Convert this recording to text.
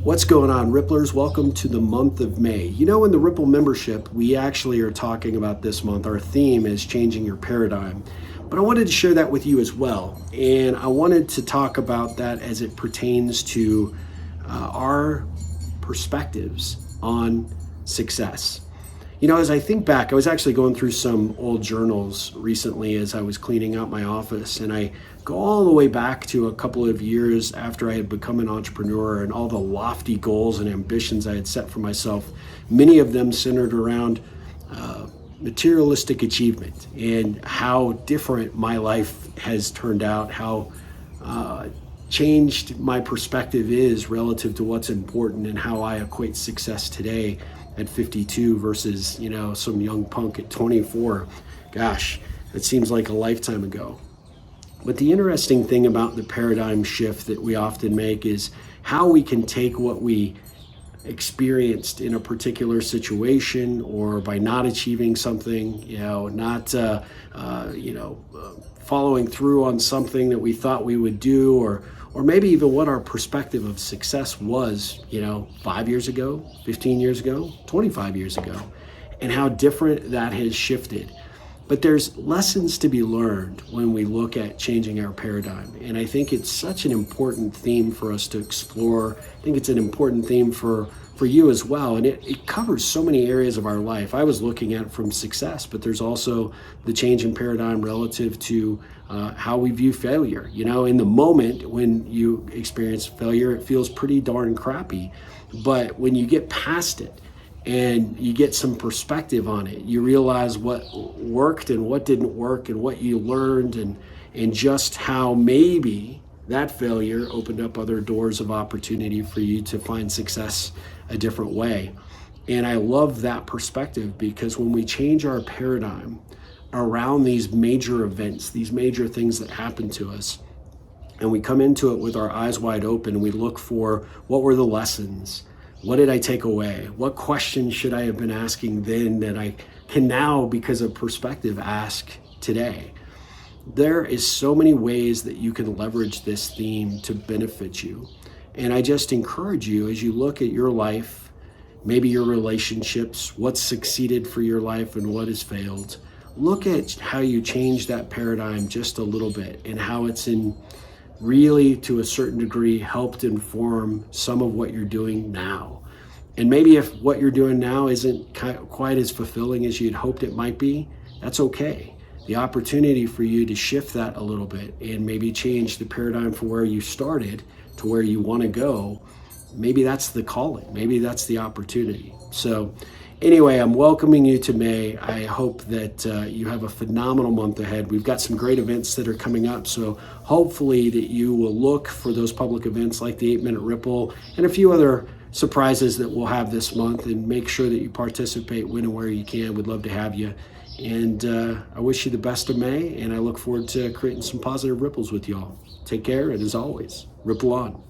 What's going on, Ripplers? Welcome to the month of May. You know, in the Ripple membership, we actually are talking about this month. Our theme is changing your paradigm. But I wanted to share that with you as well. And I wanted to talk about that as it pertains to our perspectives on success. You know, as I think back, I was actually going through some old journals recently as I was cleaning out my office, and I go all the way back to a couple of years after I had become an entrepreneur and all the lofty goals and ambitions I had set for myself, many of them centered around materialistic achievement and how different my life has turned out, how changed my perspective is relative to what's important and how I equate success today at 52 versus, you know, some young punk at 24. Gosh, it seems like a lifetime ago. But the interesting thing about the paradigm shift that we often make is how we can take what we experienced in a particular situation, or by not achieving something, not following through on something that we thought we would do, or maybe even what our perspective of success was, 5 years ago, 15 years ago, 25 years ago, and how different that has shifted. But there's lessons to be learned when we look at changing our paradigm. And I think it's such an important theme for us to explore. I think it's an important theme for you as well. And it covers so many areas of our life. I was looking at it from success, but there's also the change in paradigm relative to how we view failure. In the moment when you experience failure, it feels pretty darn crappy. But when you get past it, and you get some perspective on it, you realize what worked and what didn't work and what you learned, and just how maybe that failure opened up other doors of opportunity for you to find success a different way. And I love that perspective, because when we change our paradigm around these major events, these major things that happen to us, and we come into it with our eyes wide open, we look for what were the lessons. What did I take away? What questions should I have been asking then that I can now, because of perspective, ask today? There is so many ways that you can leverage this theme to benefit you. And I just encourage you, as you look at your life, maybe your relationships, what's succeeded for your life and what has failed, look at how you change that paradigm just a little bit, and how it's really, to a certain degree, helped inform some of what you're doing now. And maybe if what you're doing now isn't quite as fulfilling as you'd hoped it might be, that's okay. The opportunity for you to shift that a little bit and maybe change the paradigm from where you started to where you want to go, maybe that's the calling, maybe that's the opportunity. So anyway, I'm welcoming you to May. I hope that you have a phenomenal month ahead. We've got some great events that are coming up, so hopefully that you will look for those public events like the 8-Minute Ripple and a few other surprises that we'll have this month, and make sure that you participate when and where you can. We'd love to have you. And I wish you the best of May, and I look forward to creating some positive ripples with y'all. Take care, and as always, ripple on.